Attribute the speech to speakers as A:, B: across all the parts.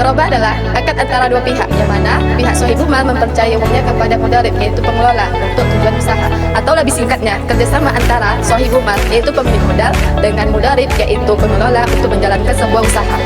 A: mudharabah adalah akad antara dua pihak, yang mana pihak sahibul mal mempercayai uangnya kepada mudharib, yaitu pengelola, untuk tujuan usaha. Atau lebih singkatnya, kerjasama antara sahibul mal, yaitu pemilik modal, dengan mudharib, yaitu pengelola, untuk menjalankan sebuah usaha.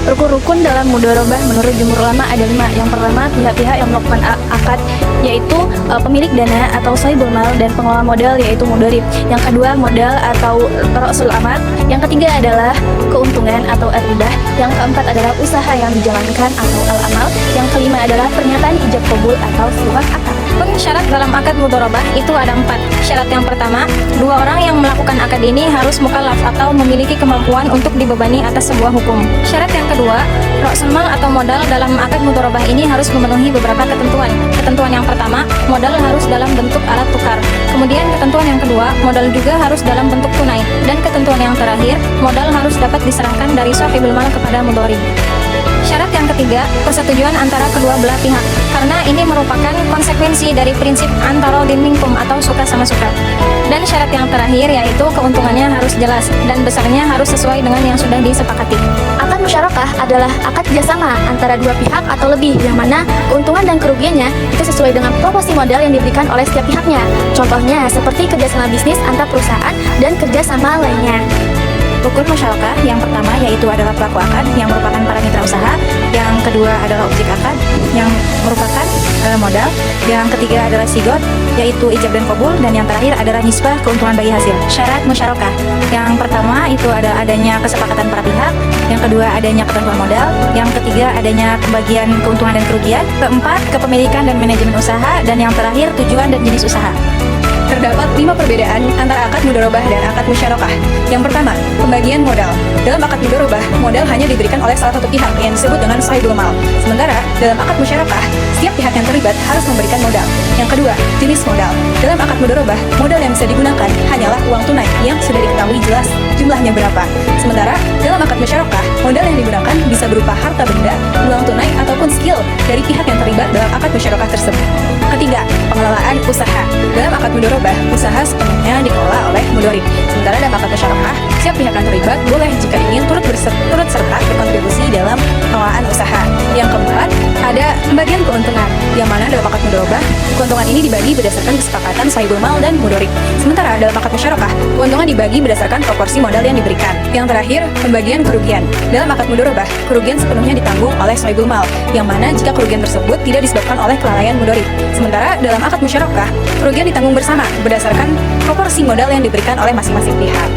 B: Rukun-rukun dalam mudharabah menurut jumhur ulama ada 5. Yang pertama, pihak-pihak yang melakukan akad, yaitu pemilik dana atau sahibul mal, dan pengelola modal, yaitu mudharib. Yang kedua, modal atau ra'sul amal. Yang ketiga adalah keuntungan atau ar-ribah. Yang keempat adalah usaha yang dijalankan atau al-amal. Yang kelima adalah pernyataan ijab qabul atau surat akad.
C: Syarat dalam akad mudharabah itu ada 4. Syarat yang pertama, dua orang yang melakukan akad ini harus mukallaf atau memiliki kemampuan untuk dibebani atas sebuah hukum. Syarat yang kedua, ra'sul mal atau modal dalam akad mudharabah ini harus memenuhi beberapa ketentuan. Ketentuan yang pertama, modal harus dalam bentuk alat tukar. Kemudian ketentuan yang kedua, modal juga harus dalam bentuk tunai. Dan ketentuan yang terakhir, modal harus dapat diserahkan dari sahibul mal kepada mudharib. Syarat yang ketiga, persetujuan antara kedua belah pihak, karena ini merupakan konsekuensi dari prinsip antarodin minkum atau suka sama suka. Dan syarat yang terakhir yaitu keuntungannya harus jelas dan besarnya harus sesuai dengan yang sudah disepakati.
B: Akad musyarakah adalah akad kerjasama antara dua pihak atau lebih, yang mana keuntungan dan kerugiannya itu sesuai dengan proporsi modal yang diberikan oleh setiap pihaknya. Contohnya seperti kerjasama bisnis antar perusahaan dan kerjasama lainnya.
C: Rukun musyarakah yang pertama yaitu adalah pelaku akad yang merupakan para mitra usaha, yang kedua adalah objek akad yang merupakan modal, yang ketiga adalah sigot yaitu ijab dan qabul, dan yang terakhir adalah nisbah keuntungan bagi hasil. Syarat musyarakah yang pertama itu ada adanya kesepakatan para pihak, yang kedua adanya ketentuan modal, yang ketiga adanya pembagian keuntungan dan kerugian, keempat kepemilikan dan manajemen usaha, dan yang terakhir tujuan dan jenis usaha.
D: Terdapat 5 perbedaan antara akad mudharabah dan akad musyarakah. Yang pertama, pembagian modal. Dalam akad mudharabah, modal hanya diberikan oleh salah satu pihak yang disebut dengan sahibul mal. Sementara dalam akad musyarakah, setiap pihak yang terlibat harus memberikan modal. Yang kedua, jenis modal. Dalam akad mudharabah, modal yang bisa digunakan hanyalah uang tunai yang sudah diketahui jelas jumlahnya berapa. Sementara dalam akad musyarakah, modal yang digunakan bisa berupa harta benda, uang tunai, ataupun skill dari pihak yang terlibat dalam akad musyarakah tersebut. Ketiga, pengelolaan usaha. Dalam akad mudharabah, usaha sepenuhnya dikelola oleh mudharib. Sementara dalam akad musyarakah, setiap pihak yang terlibat boleh jika ingin turut serta berkontribusi dalam pengelolaan usaha. Yang keempat, ada pembagian keuntungan, yang mana dalam akad mudharabah, keuntungan ini dibagi berdasarkan kesepakatan sahibul mal dan mudharib. Sementara dalam akad musyarakah, keuntungan dibagi berdasarkan proporsi modal yang diberikan. Yang terakhir, pembagian kerugian. Dalam akad mudharabah, kerugian sepenuhnya ditanggung oleh sahibul mal, yang mana jika kerugian tersebut tidak disebabkan oleh kelalaian mudharib. Sementara dalam akad musyarakah, kerugian ditanggung bersama berdasarkan proporsi modal yang diberikan oleh masing-masing pihak.